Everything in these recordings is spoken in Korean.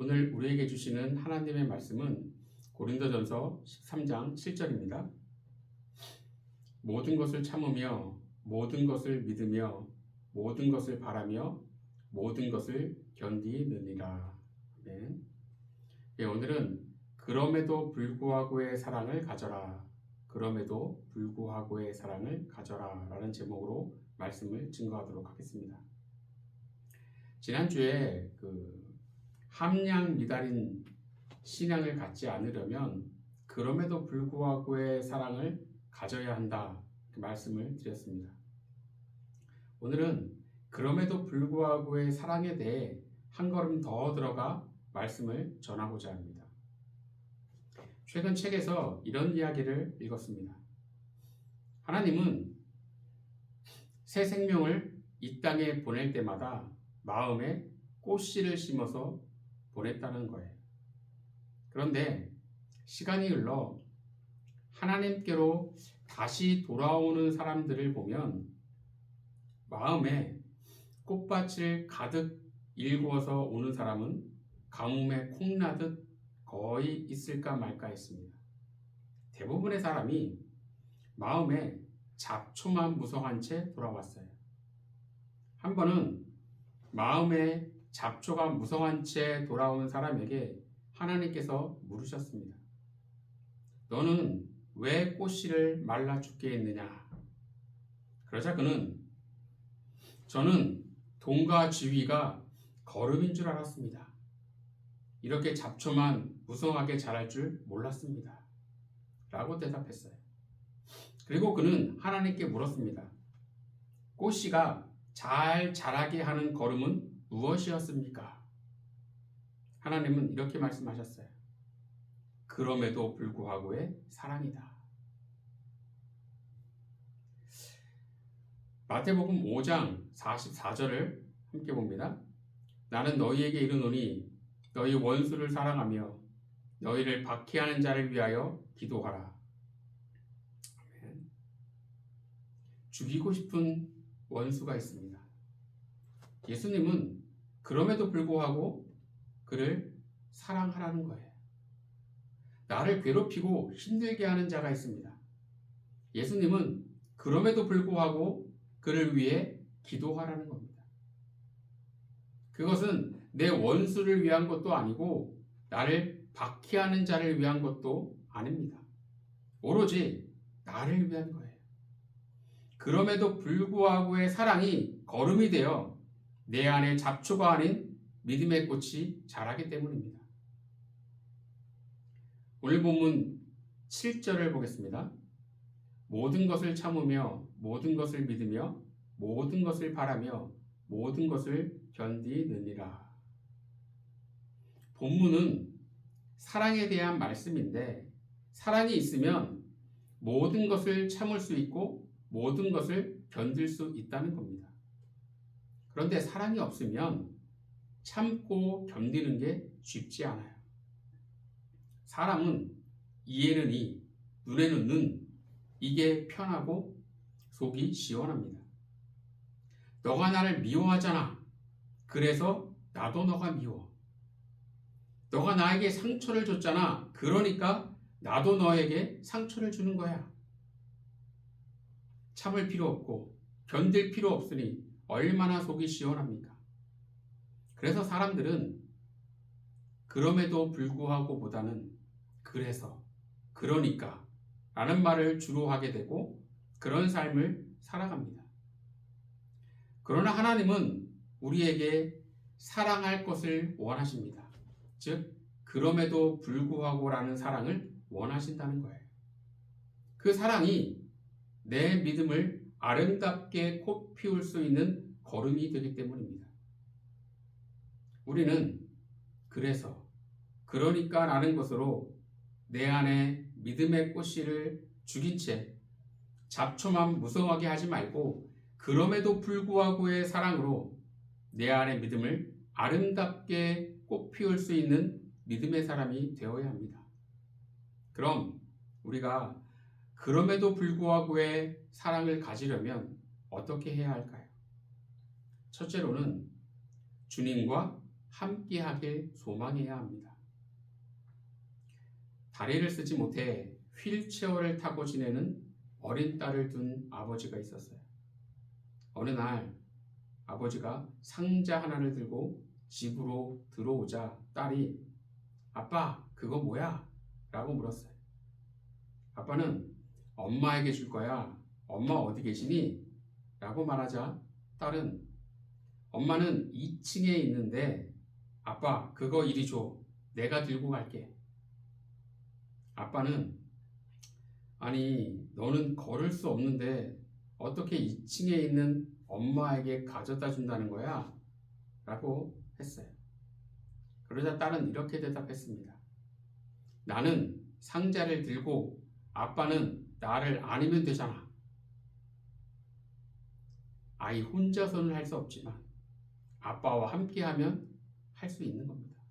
오늘 우리에게 주시는 하나님의 말씀은 고린도전서 13장 7절입니다. 모든 것을 참으며 모든 것을 믿으며 모든 것을 바라며 모든 것을 견디느니라. 아멘. 오늘은 그럼에도 불구하고의 사랑을 가져라. 그럼에도 불구하고의 사랑을 가져라 라는 제목으로 말씀을 증거하도록 하겠습니다. 지난주에 함량 미달인 신앙을 갖지 않으려면 그럼에도 불구하고의 사랑을 가져야 한다 말씀을 드렸습니다. 오늘은 그럼에도 불구하고의 사랑에 대해 한 걸음 더 들어가 말씀을 전하고자 합니다. 최근 책에서 이런 이야기를 읽었습니다. 하나님은 새 생명을 이 땅에 보낼 때마다 마음에 꽃씨를 심어서 보냈다는 거예요. 그런데 시간이 흘러 하나님께로 다시 돌아오는 사람들을 보면 마음에 꽃밭을 가득 일구어서 오는 사람은 가뭄에 콩나듯 거의 있을까 말까 했습니다. 대부분의 사람이 마음에 잡초만 무성한 채 돌아왔어요. 한 번은 마음에 잡초가 무성한 채 돌아온 사람에게 하나님께서 물으셨습니다. 너는 왜 꽃씨를 말라 죽게 했느냐? 그러자 그는 저는 돈과 지위가 거름인 줄 알았습니다. 이렇게 잡초만 무성하게 자랄 줄 몰랐습니다. 라고 대답했어요. 그리고 그는 하나님께 물었습니다. 꽃씨가 잘 자라게 하는 거름은 무엇이었습니까? 하나님은 이렇게 말씀하셨어요. 그럼에도 불구하고의 사랑이다. 마태복음 5장 44절을 함께 봅니다. 나는 너희에게 이르노니 너희 원수를 사랑하며 너희를 박해하는 자를 위하여 기도하라. 아멘. 죽이고 싶은 원수가 있습니다. 예수님은 그럼에도 불구하고 그를 사랑하라는 거예요. 나를 괴롭히고 힘들게 하는 자가 있습니다. 예수님은 그럼에도 불구하고 그를 위해 기도하라는 겁니다. 그것은 내 원수를 위한 것도 아니고 나를 박해하는 자를 위한 것도 아닙니다. 오로지 나를 위한 거예요. 그럼에도 불구하고의 사랑이 거름이 되어 내 안에 잡초가 아닌 믿음의 꽃이 자라기 때문입니다. 오늘 본문 7절을 보겠습니다. 모든 것을 참으며 모든 것을 믿으며 모든 것을 바라며 모든 것을 견디느니라. 본문은 사랑에 대한 말씀인데 사랑이 있으면 모든 것을 참을 수 있고 모든 것을 견딜 수 있다는 겁니다. 그런데 사랑이 없으면 참고 견디는 게 쉽지 않아요. 사람은 이에는 이, 눈에는 눈, 이게 편하고 속이 시원합니다. 너가 나를 미워하잖아. 그래서 나도 너가 미워. 너가 나에게 상처를 줬잖아. 그러니까 나도 너에게 상처를 주는 거야. 참을 필요 없고 견딜 필요 없으니 얼마나 속이 시원합니까? 그래서 사람들은 그럼에도 불구하고 보다는 그래서, 그러니까 라는 말을 주로 하게 되고 그런 삶을 살아갑니다. 그러나 하나님은 우리에게 사랑할 것을 원하십니다. 즉, 그럼에도 불구하고라는 사랑을 원하신다는 거예요. 그 사랑이 내 믿음을 아름답게 꽃 피울 수 있는 거름이 되기 때문입니다. 우리는 그래서, 그러니까 라는 것으로 내 안에 믿음의 꽃씨를 죽인 채 잡초만 무성하게 하지 말고 그럼에도 불구하고의 사랑으로 내 안의 믿음을 아름답게 꽃 피울 수 있는 믿음의 사람이 되어야 합니다. 그럼 우리가 그럼에도 불구하고의 사랑을 가지려면 어떻게 해야 할까요? 첫째로는 주님과 함께하길 소망해야 합니다. 다리를 쓰지 못해 휠체어를 타고 지내는 어린 딸을 둔 아버지가 있었어요. 어느 날 아버지가 상자 하나를 들고 집으로 들어오자 딸이 아빠, 그거 뭐야? 라고 물었어요. 아빠는 엄마에게 줄 거야. 엄마 어디 계시니? 라고 말하자 딸은 엄마는 2층에 있는데 아빠, 그거 이리 줘. 내가 들고 갈게. 아빠는 아니, 너는 걸을 수 없는데 어떻게 2층에 있는 엄마에게 가져다 준다는 거야? 라고 했어요. 그러자 딸은 이렇게 대답했습니다. 나는 상자를 들고 아빠는 나를 안으면 되잖아. 아이 혼자서는 할 수 없지만 아빠와 함께하면 할 수 있는 겁니다.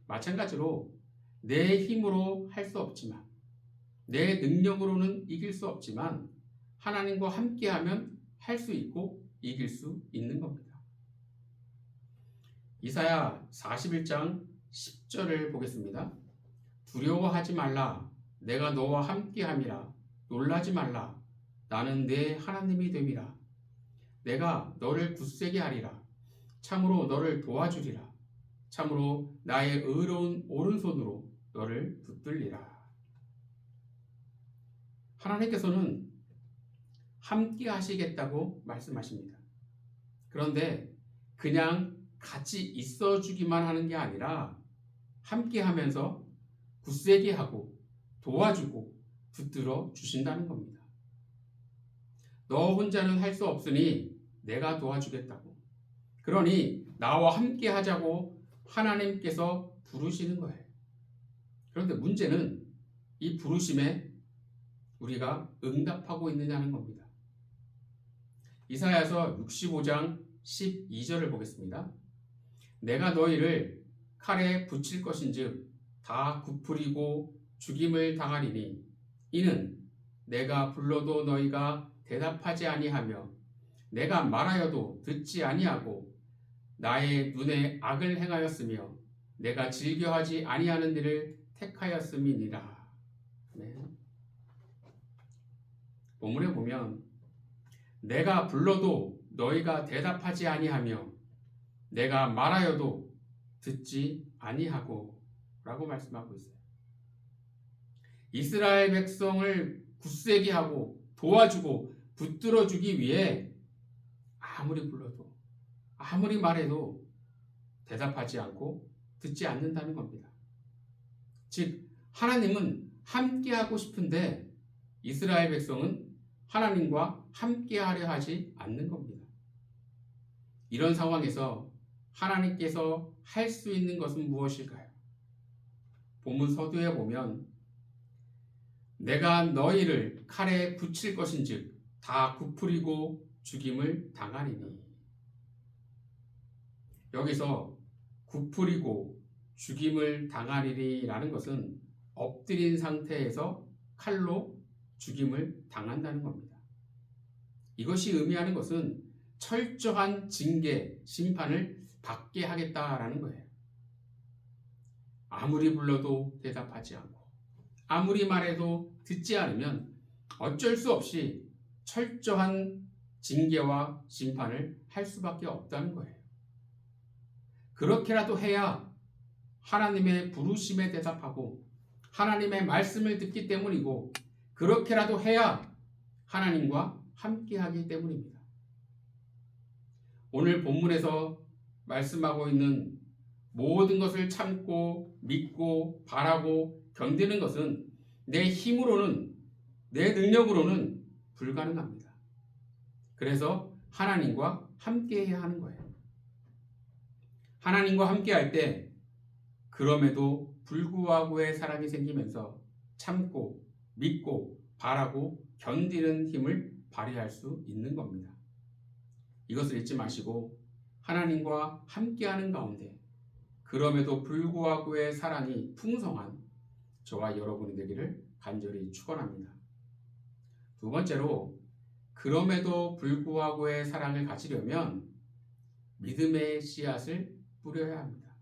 마찬가지로 내 힘으로 할 수 없지만 내 능력으로는 이길 수 없지만 하나님과 함께하면 할 수 있고 이길 수 있는 겁니다. 이사야 41장 10절을 보겠습니다. 두려워하지 말라. 내가 너와 함께함이라. 놀라지 말라. 나는 내 하나님이 됨이라. 내가 너를 굳세게 하리라. 참으로 너를 도와주리라. 참으로 나의 의로운 오른손으로 너를 붙들리라. 하나님께서는 함께 하시겠다고 말씀하십니다. 그런데 그냥 같이 있어 주기만 하는 게 아니라 함께 하면서 굳세게 하고 도와주고 붙들어 주신다는 겁니다. 너 혼자는 할 수 없으니 내가 도와주겠다고. 그러니 나와 함께 하자고 하나님께서 부르시는 거예요. 그런데 문제는 이 부르심에 우리가 응답하고 있느냐는 겁니다. 이사야서 65장 12절을 보겠습니다. 내가 너희를 칼에 붙일 것인즉 다 굽으리고 죽임을 당하리니 이는 내가 불러도 너희가 대답하지 아니하며 내가 말하여도 듣지 아니하고 나의 눈에 악을 행하였으며 내가 즐겨하지 아니하는 일을 택하였음이니라. 네. 본문에 보면 내가 불러도 너희가 대답하지 아니하며 내가 말하여도 듣지 아니하고 라고 말씀하고 있어요. 이스라엘 백성을 굳세게 하고 도와주고 붙들어주기 위해 아무리 불러도 아무리 말해도 대답하지 않고 듣지 않는다는 겁니다. 즉 하나님은 함께하고 싶은데 이스라엘 백성은 하나님과 함께하려 하지 않는 겁니다. 이런 상황에서 하나님께서 할 수 있는 것은 무엇일까요? 본문 서두에 보면 내가 너희를 칼에 붙일 것인즉 다 굽으리고 죽임을 당하리니. 여기서 굽으리고 죽임을 당하리라는 것은 엎드린 상태에서 칼로 죽임을 당한다는 겁니다. 이것이 의미하는 것은 철저한 징계, 심판을 받게 하겠다라는 거예요. 아무리 불러도 대답하지 않고 아무리 말해도 듣지 않으면 어쩔 수 없이 철저한 징계와 심판을 할 수밖에 없다는 거예요. 그렇게라도 해야 하나님의 부르심에 대답하고 하나님의 말씀을 듣기 때문이고 그렇게라도 해야 하나님과 함께하기 때문입니다. 오늘 본문에서 말씀하고 있는 모든 것을 참고 믿고 바라고 견디는 것은 내 힘으로는 내 능력으로는 불가능합니다. 그래서 하나님과 함께해야 하는 거예요. 하나님과 함께할 때 그럼에도 불구하고의 사랑이 생기면서 참고 믿고 바라고 견디는 힘을 발휘할 수 있는 겁니다. 이것을 잊지 마시고 하나님과 함께하는 가운데 그럼에도 불구하고의 사랑이 풍성한 저와 여러분이 되기를 간절히 축원합니다. 두 번째로 그럼에도 불구하고의 사랑을 가지려면 믿음의 씨앗을 뿌려야 합니다.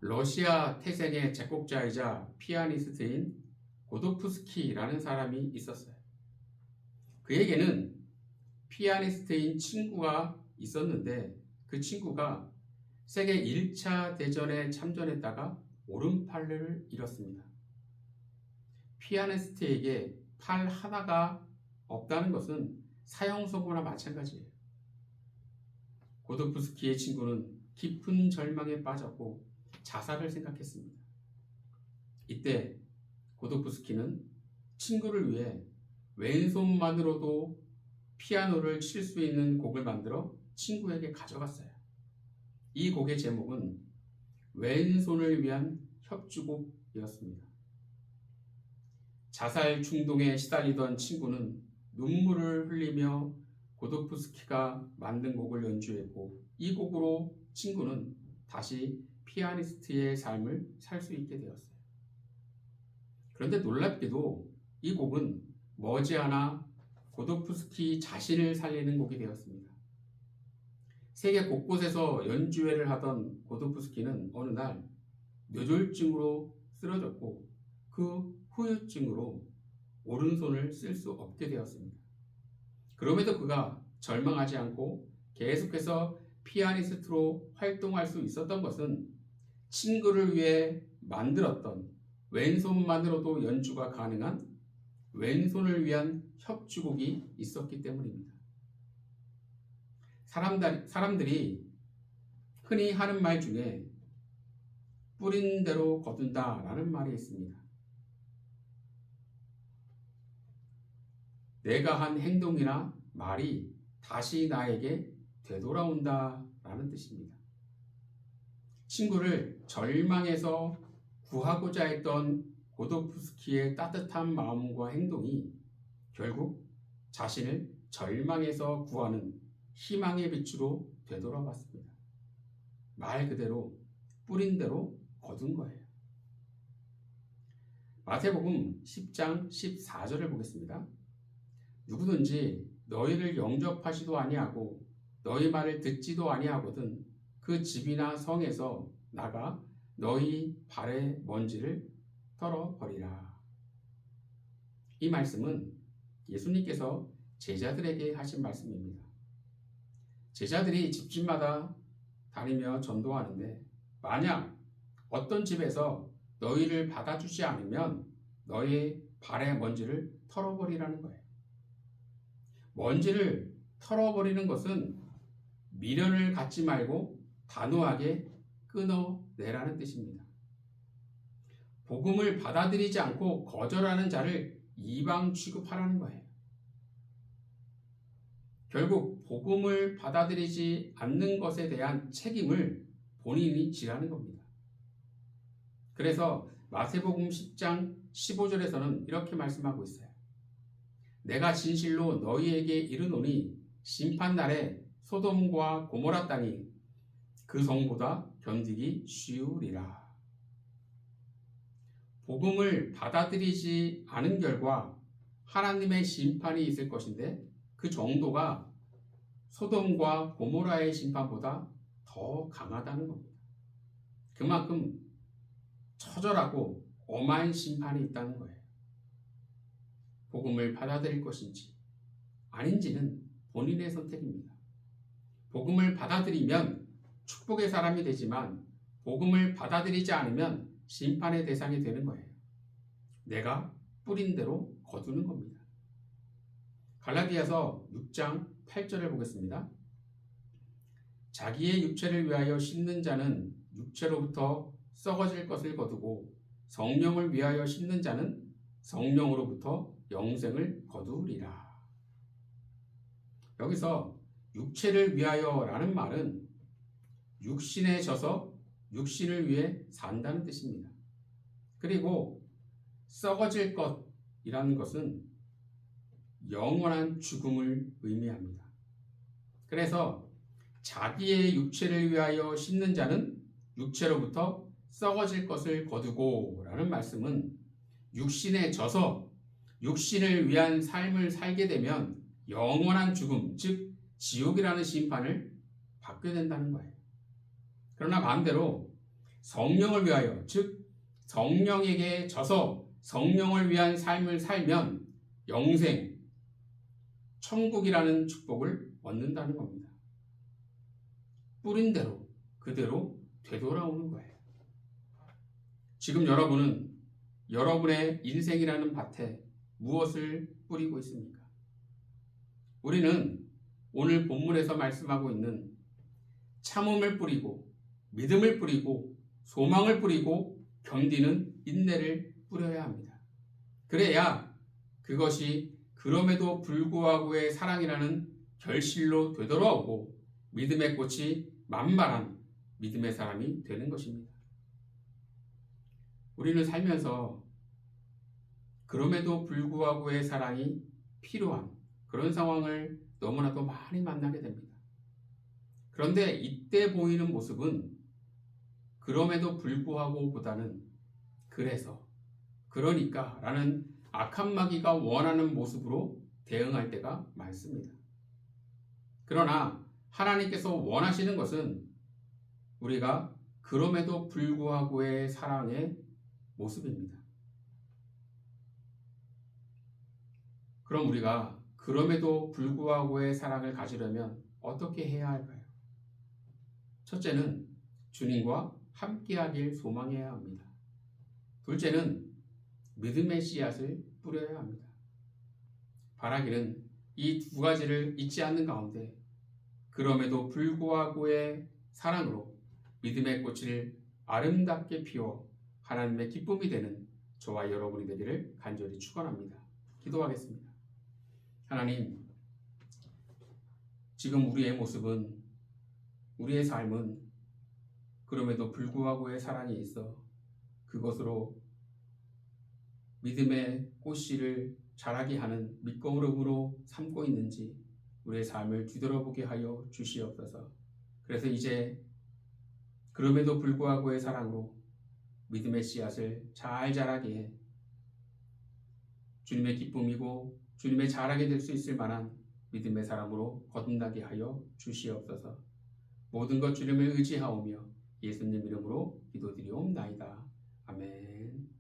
러시아 태생의 작곡자이자 피아니스트인 고도프스키라는 사람이 있었어요. 그에게는 피아니스트인 친구가 있었는데 그 친구가 세계 1차 대전에 참전했다가 오른팔을 잃었습니다. 피아니스트에게 팔 하나가 없다는 것은 사형선고나 마찬가지예요. 고도프스키의 친구는 깊은 절망에 빠졌고 자살을 생각했습니다. 이때 고도프스키는 친구를 위해 왼손만으로도 피아노를 칠 수 있는 곡을 만들어 친구에게 가져갔어요. 이 곡의 제목은 왼손을 위한 협주곡이었습니다. 자살 충동에 시달리던 친구는 눈물을 흘리며 고도프스키가 만든 곡을 연주했고 이 곡으로 친구는 다시 피아니스트의 삶을 살 수 있게 되었어요. 그런데 놀랍게도 이 곡은 머지않아 고도프스키 자신을 살리는 곡이 되었습니다. 세계 곳곳에서 연주회를 하던 고도프스키는 어느 날 뇌졸중으로 쓰러졌고 그 후유증으로 오른손을 쓸 수 없게 되었습니다. 그럼에도 그가 절망하지 않고 계속해서 피아니스트로 활동할 수 있었던 것은 친구를 위해 만들었던 왼손만으로도 연주가 가능한 왼손을 위한 협주곡이 있었기 때문입니다. 사람들이 흔히 하는 말 중에 뿌린 대로 거둔다 라는 말이 있습니다. 내가 한 행동이나 말이 다시 나에게 되돌아온다 라는 뜻입니다. 친구를 절망에서 구하고자 했던 고도프스키의 따뜻한 마음과 행동이 결국 자신을 절망에서 구하는 희망의 빛으로 되돌아왔습니다. 말 그대로 뿌린 대로 거둔 거예요. 마태복음 10장 14절을 보겠습니다. 누구든지 너희를 영접하지도 아니하고 너희 말을 듣지도 아니하거든 그 집이나 성에서 나가 너희 발의 먼지를 털어버리라. 이 말씀은 예수님께서 제자들에게 하신 말씀입니다. 제자들이 집집마다 다니며 전도하는데 만약 어떤 집에서 너희를 받아주지 않으면 너희 발의 먼지를 털어버리라는 거예요. 먼지를 털어버리는 것은 미련을 갖지 말고 단호하게 끊어내라는 뜻입니다. 복음을 받아들이지 않고 거절하는 자를 이방 취급하라는 거예요. 결국 복음을 받아들이지 않는 것에 대한 책임을 본인이 지라는 겁니다. 그래서 마태복음 10장 15절에서는 이렇게 말씀하고 있어요. 내가 진실로 너희에게 이르노니 심판날에 소돔과 고모라 땅이 그 성보다 견디기 쉬우리라. 복음을 받아들이지 않은 결과 하나님의 심판이 있을 것인데 그 정도가 소돔과 고모라의 심판보다 더 강하다는 겁니다. 그만큼 처절하고 엄한 심판이 있다는 거예요. 복음을 받아들일 것인지 아닌지는 본인의 선택입니다. 복음을 받아들이면 축복의 사람이 되지만 복음을 받아들이지 않으면 심판의 대상이 되는 거예요. 내가 뿌린 대로 거두는 겁니다. 갈라디아서 6장 8절을 보겠습니다. 자기의 육체를 위하여 심는 자는 육체로부터 썩어질 것을 거두고 성령을 위하여 심는 자는 성령으로부터 영생을 거두리라. 여기서 육체를 위하여 라는 말은 육신에 져서 육신을 위해 산다는 뜻입니다. 그리고 썩어질 것이라는 것은 영원한 죽음을 의미합니다. 그래서 자기의 육체를 위하여 심는 자는 육체로부터 썩어질 것을 거두고 라는 말씀은 육신에 져서 육신을 위한 삶을 살게 되면 영원한 죽음, 즉 지옥이라는 심판을 바뀌어야 된다는 거예요. 그러나 반대로 성령을 위하여, 즉 성령에게 져서 성령을 위한 삶을 살면 영생, 천국이라는 축복을 얻는다는 겁니다. 뿌린 대로 그대로 되돌아오는 거예요. 지금 여러분은 여러분의 인생이라는 밭에 무엇을 뿌리고 있습니까? 우리는 오늘 본문에서 말씀하고 있는 참음을 뿌리고 믿음을 뿌리고 소망을 뿌리고 견디는 인내를 뿌려야 합니다. 그래야 그것이 그럼에도 불구하고의 사랑이라는 결실로 되돌아오고 믿음의 꽃이 만발한 믿음의 사람이 되는 것입니다. 우리는 살면서 그럼에도 불구하고의 사랑이 필요한 그런 상황을 너무나도 많이 만나게 됩니다. 그런데 이때 보이는 모습은 그럼에도 불구하고 보다는 그래서, 그러니까 라는 악한 마귀가 원하는 모습으로 대응할 때가 많습니다. 그러나 하나님께서 원하시는 것은 우리가 그럼에도 불구하고의 사랑의 모습입니다. 그럼 우리가 그럼에도 불구하고의 사랑을 가지려면 어떻게 해야 할까요? 첫째는 주님과 함께하길 소망해야 합니다. 둘째는 믿음의 씨앗을 뿌려야 합니다. 바라기는 이 두 가지를 잊지 않는 가운데 그럼에도 불구하고의 사랑으로 믿음의 꽃을 아름답게 피워 하나님의 기쁨이 되는 저와 여러분이 되기를 간절히 축원합니다. 기도하겠습니다. 하나님, 지금 우리의 모습은, 우리의 삶은 그럼에도 불구하고의 사랑이 있어 그것으로 믿음의 꽃씨를 자라게 하는 밑거름으로 삼고 있는지 우리의 삶을 뒤돌아보게 하여 주시옵소서. 그래서 이제 그럼에도 불구하고의 사랑으로 믿음의 씨앗을 잘 자라게 해 주님의 기쁨이고 주님의 자라게 될 수 있을 만한 믿음의 사람으로 거듭나게 하여 주시옵소서. 모든 것 주님을 의지하오며 예수님 이름으로 기도드리옵나이다. 아멘.